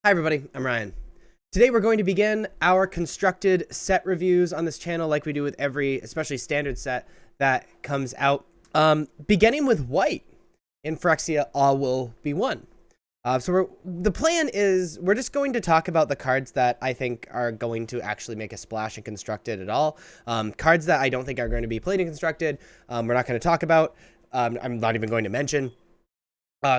Hi everybody, I'm Ryan. Today we're going to begin our constructed set reviews on this channel like we do with every, especially standard set that comes out. Beginning with white in Phyrexia, all will be one. The plan is we're just going to talk about the cards that I think are going to actually make a splash in constructed at all. Cards that I don't think are going to be played in constructed, we're not going to talk about. I'm not even going to mention.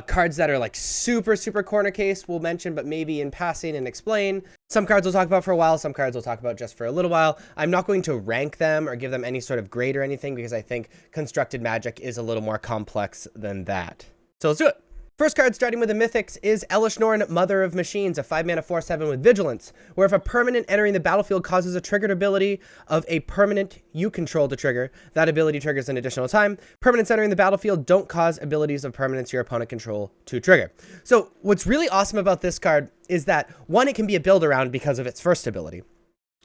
Cards that are like super corner case we'll mention, but maybe in passing and explain. Some cards we'll talk about for a while, some cards we'll talk about just for a little while. I'm not going to rank them or give them any sort of grade or anything because I think constructed Magic is a little more complex than that. So let's do it. First card, starting with the Mythics, is Elishnorn, Mother of Machines, a 5-mana 4/7 with Vigilance, where if a permanent entering the battlefield causes a triggered ability of a permanent you control to trigger, that ability triggers an additional time. Permanents entering the battlefield don't cause abilities of permanents your opponent control to trigger. So what's really awesome about this card is that, one, it can be a build around because of its first ability,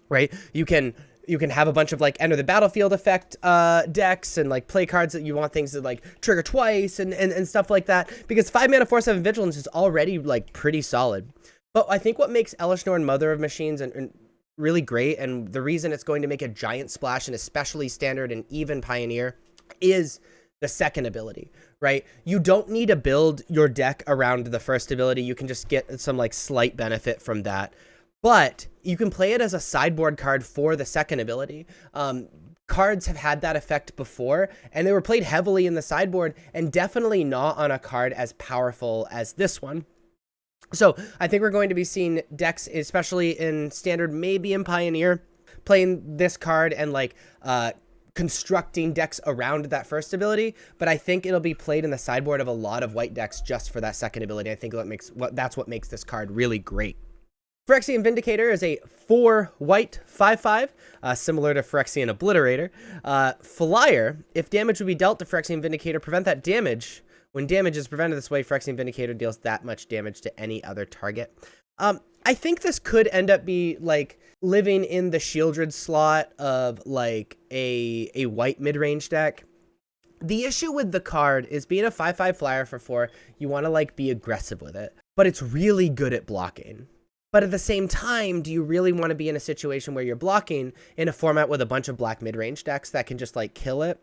right? You can have a bunch of like enter the battlefield effect decks and like play cards that you want things that like trigger twice and stuff like that, because 5-mana 4/7 Vigilance is already like pretty solid. But I think what makes Elishnorn Mother of Machines and really great, and the reason it's going to make a giant splash, and especially standard and even Pioneer, is the second ability, right? You don't need to build your deck around the first ability. You can just get some like slight benefit from that. But you can play it as a sideboard card for the second ability. Cards have had that effect before, and they were played heavily in the sideboard, and definitely not on a card as powerful as this one. So I think we're going to be seeing decks, especially in standard, maybe in Pioneer, playing this card and like constructing decks around that first ability. But I think it'll be played in the sideboard of a lot of white decks just for that second ability. I think that's what makes this card really great. Phyrexian Vindicator is a 4-white 5/5, similar to Phyrexian Obliterator. Flyer, if damage would be dealt to Phyrexian Vindicator, prevent that damage. When damage is prevented this way, Phyrexian Vindicator deals that much damage to any other target. I think this could end up be like living in the Shieldred slot of like a white mid-range deck. The issue with the card is being a 5/5 flyer for 4, you want to like be aggressive with it, but it's really good at blocking. But at the same time, do you really want to be in a situation where you're blocking in a format with a bunch of black mid-range decks that can just like kill it?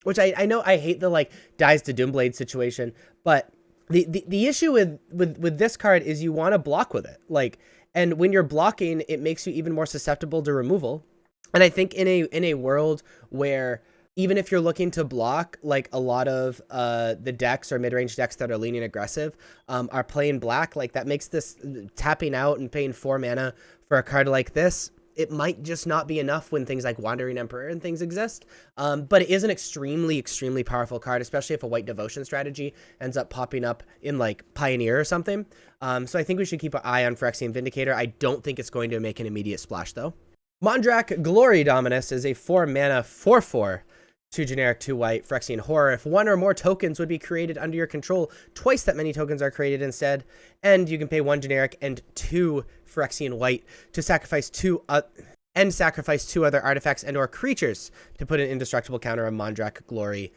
Which I know I hate the like dies to Doomblade situation, but the issue with this card is you want to block with it. Like, and when you're blocking, it makes you even more susceptible to removal. And I think in a world where even if you're looking to block, like a lot of the decks or mid-range decks that are leaning aggressive are playing black, like that makes this tapping out and paying 4 mana for a card like this, it might just not be enough when things like Wandering Emperor and things exist. But it is an extremely powerful card, especially if a white devotion strategy ends up popping up in like Pioneer or something. So I think we should keep an eye on Phyrexian Vindicator. I don't think it's going to make an immediate splash though. Mondrak Glory Dominus is a 4-mana 4/4. 2 generic, 2 white, Phyrexian Horror. If 1 or more tokens would be created under your control, twice that many tokens are created instead. And you can pay 1 generic and 2 Phyrexian white to sacrifice 2 other artifacts and or creatures to put an indestructible counter on Mondrak Glory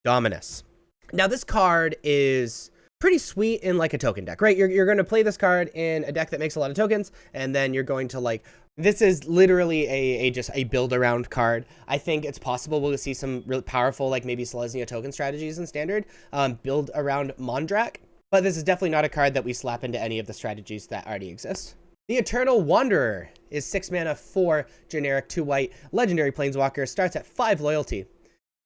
Dominus. Now this card is pretty sweet in like a token deck, right? You're going to play this card in a deck that makes a lot of tokens, and then you're going to like, this is literally just a build around card. I think it's possible we'll see some really powerful, like maybe Selesnya token strategies in standard, build around Mondrak, but this is definitely not a card that we slap into any of the strategies that already exist. The Eternal Wanderer is 6 mana, 4 generic, 2 white, legendary planeswalker, starts at 5 loyalty.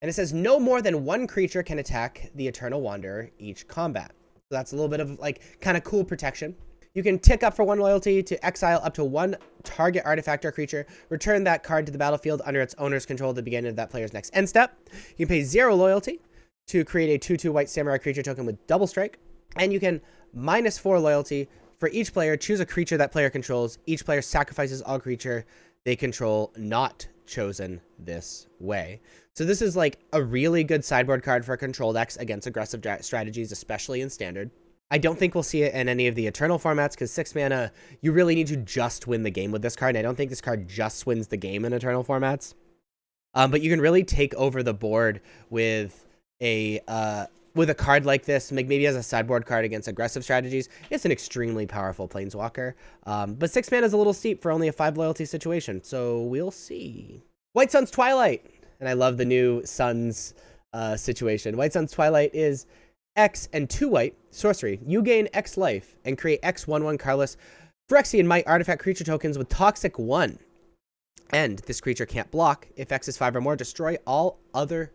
And it says no more than 1 creature can attack the Eternal Wanderer each combat. So that's a little bit of like kind of cool protection. You can tick up for 1 loyalty to exile up to 1 target artifact or creature, return that card to the battlefield under its owner's control at the beginning of that player's next end step. You can pay 0 loyalty to create a 2/2 white samurai creature token with double strike, and you can -4 loyalty for each player, choose a creature that player controls. Each player sacrifices all creature they control not chosen this way. So this is like a really good sideboard card for control decks against aggressive strategies, especially in standard. I don't think we'll see it in any of the Eternal formats because 6 mana, you really need to just win the game with this card. And I don't think this card just wins the game in Eternal formats. But you can really take over the board with a with a card like this, maybe as a sideboard card against aggressive strategies, it's an extremely powerful Planeswalker. But 6 mana is a little steep for only a 5 loyalty situation, so we'll see. White Sun's Twilight, and I love the new Suns situation. White Sun's Twilight is X and 2 white, sorcery. You gain X life and create X 1/1 colorless Phyrexia and Might artifact creature tokens with Toxic 1. And this creature can't block. If X is 5 or more, destroy all other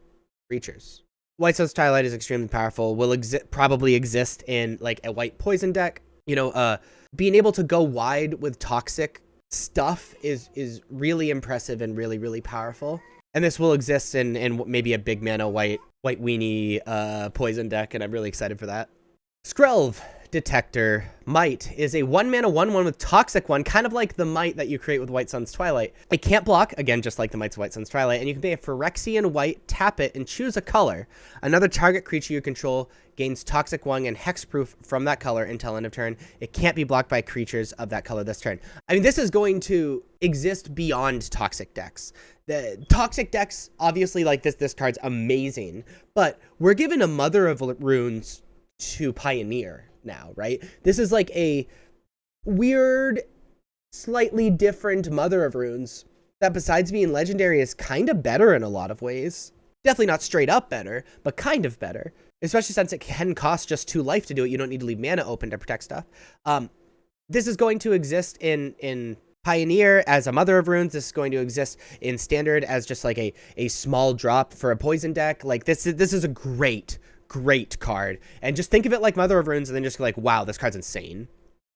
creatures. White Sun's Twilight is extremely powerful. Will probably exist in like a white poison deck. You know, being able to go wide with toxic stuff is really impressive and really, really powerful. And this will exist in maybe a big mana white weenie poison deck, and I'm really excited for that. Skrelv Detector Might is a 1 mana 1/1 with Toxic 1, kind of like the Might that you create with White Sun's Twilight. It can't block, again, just like the Mights of White Sun's Twilight, and you can pay a Phyrexian white, tap it, and choose a color. Another target creature you control gains Toxic 1 and Hexproof from that color until end of turn. It can't be blocked by creatures of that color this turn. I mean, this is going to exist beyond Toxic decks. The Toxic decks, obviously, like this card's amazing, but we're given a Mother of Runes to Pioneer now, right? This is like a weird, slightly different Mother of Runes that, besides being legendary, is kind of better in a lot of ways. Definitely not straight up better, but kind of better, especially since it can cost just 2 life to do it. You don't need to leave mana open to protect stuff. This is going to exist in Pioneer as a Mother of Runes. This is going to exist in Standard as just like a small drop for a poison deck. Like this is a great card, and just think of it like Mother of Runes and then just like, wow, this card's insane.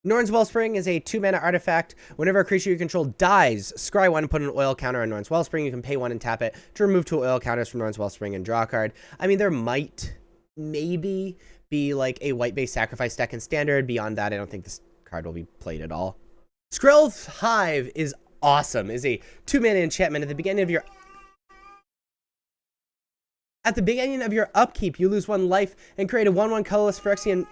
Norn's Wellspring is a 2 mana artifact. Whenever a creature you control dies, scry 1 and put an oil counter on Norn's Wellspring. You can pay 1 and tap it to remove 2 oil counters from Norn's Wellspring and draw a card. I mean, there might maybe be like a white-based sacrifice deck in Standard. Beyond that, I don't think this card will be played at all. Skrelv's Hive is awesome. Is a 2 mana enchantment. At the beginning of your upkeep, you lose 1 life and create a 1/1 colorless Phyrexian.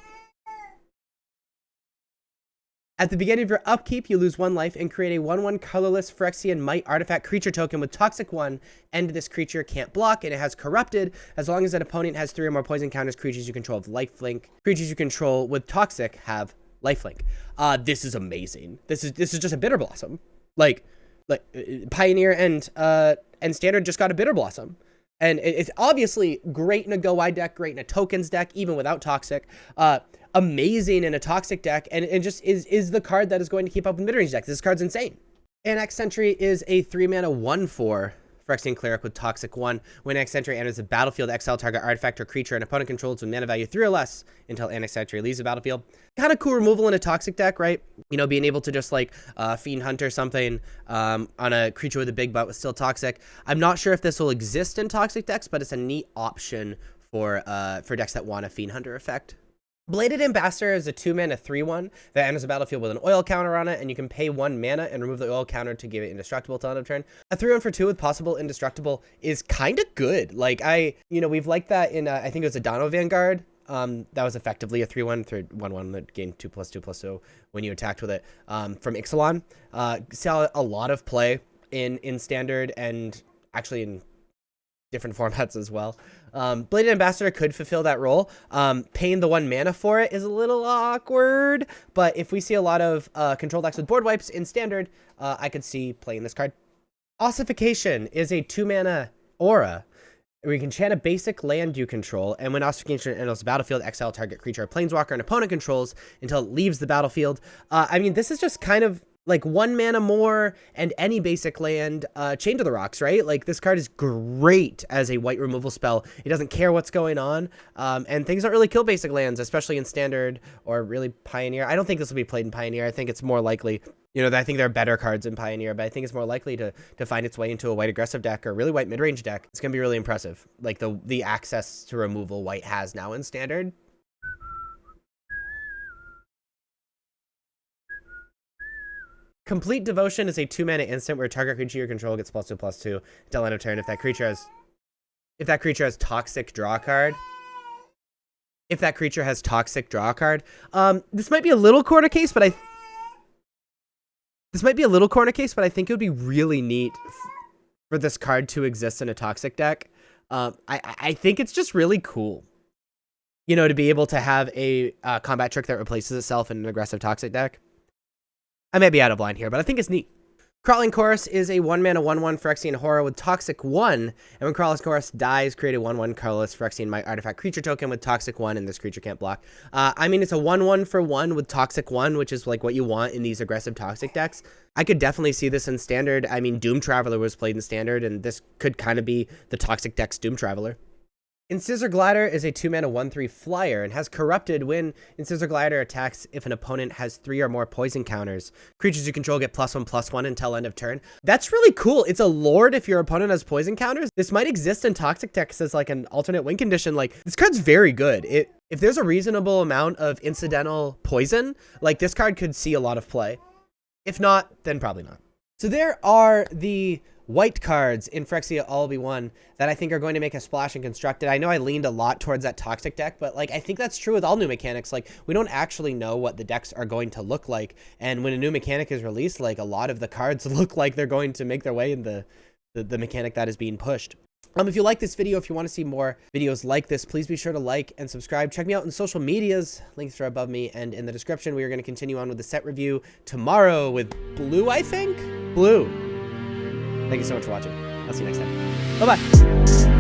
At the beginning of your upkeep, you lose 1 life and create a 1/1 colorless Phyrexian Might artifact creature token with Toxic 1. And this creature can't block, and it has Corrupted. As long as an opponent has 3 or more poison counters, creatures you control have lifelink. Creatures you control with Toxic have lifelink. This is amazing. This is just a Bitter Blossom. Like Pioneer and Standard just got a Bitter Blossom. And it's obviously great in a go wide deck, great in a tokens deck, even without Toxic. Amazing in a Toxic deck, and it just is the card that is going to keep up with mid-range decks. This card's insane. Annex Sentry is a 3 mana 1/4 Phyrexian Cleric with Toxic 1. When Annex Sentry enters the battlefield, exile target artifact or creature an opponent controls with mana value 3 or less until Annex Sentry leaves the battlefield. Kind of cool removal in a Toxic deck, right? You know, being able to just like Fiend Hunter something on a creature with a big butt with still Toxic. I'm not sure if this will exist in Toxic decks, but it's a neat option for decks that want a Fiend Hunter effect. Bladed Ambassador is a 2 mana 3/1 that enters the battlefield with an oil counter on it, and you can pay 1 mana and remove the oil counter to give it indestructible till end of turn. A 3/1 for 2 with possible indestructible is kind of good. Like we've liked that in I think it was a Dono Vanguard. That was effectively a 3/1 for 1/1 that gained 2+2/2 when you attacked with it from Ixalan. Saw a lot of play in Standard and actually in different formats as well. Bladed Ambassador could fulfill that role. Paying the 1 mana for it is a little awkward, but if we see a lot of control decks with board wipes in Standard, I could see playing this card. Ossification is a 2 mana aura where you can chant a basic land you control, and when Ossification enters the battlefield, exile target creature or planeswalker an opponent controls until it leaves the battlefield. I mean, this is just kind of like 1 mana more and any basic land, Chain to the Rocks, right? Like, this card is great as a white removal spell. It doesn't care what's going on, and things don't really kill basic lands, especially in Standard or really Pioneer. I don't think this will be played in Pioneer. I think it's more likely, I think there are better cards in Pioneer, but I think it's more likely to find its way into a white aggressive deck or really white mid-range deck. It's going to be really impressive, like the access to removal white has now in Standard. Complete Devotion is a 2 mana instant where target creature you control gets +2/+2 until end of turn. If that creature has Toxic, draw a card. If that creature has Toxic, draw a card. This might be a little corner case, but I think it would be really neat for this card to exist in a Toxic deck. I think it's just really cool. you know, to be able to have a combat trick that replaces itself in an aggressive toxic deck. I may be out of line here, but I think it's neat. Crawling Chorus is a 1-mana 1/1 Phyrexian horror with Toxic 1, and when Crawling Chorus dies, create a 1/1 colorless Phyrexian Might artifact creature token with Toxic 1, and this creature can't block. I mean, it's a 1/1 for 1 with Toxic 1, which is like what you want in these aggressive Toxic decks. I could definitely see this in Standard. I mean, Doom Traveler was played in Standard, and this could kind of be the Toxic deck's Doom Traveler. Scissor Glider is a 2-mana 1/3 flyer and has Corrupted when Scissor Glider attacks if an opponent has 3 or more poison counters. Creatures you control get +1/+1 until end of turn. That's really cool. It's a lord if your opponent has poison counters. This might exist in Toxic decks as like an alternate win condition. Like, this card's very good. If there's a reasonable amount of incidental poison, like, this card could see a lot of play. If not, then probably not. So there are the white cards in Phyrexia All Be One that I think are going to make a splash in Constructed. I know I leaned a lot towards that Toxic deck, but like, I think that's true with all new mechanics. Like, we don't actually know what the decks are going to look like, and when a new mechanic is released, like, a lot of the cards look like they're going to make their way in the mechanic that is being pushed. If you like this video, if you want to see more videos like this, please be sure to like and subscribe. Check me out on social medias. Links are above me and in the description. We are going to continue on with the set review tomorrow with Blue, I think? Blue. Thank you so much for watching. I'll see you next time. Bye-bye.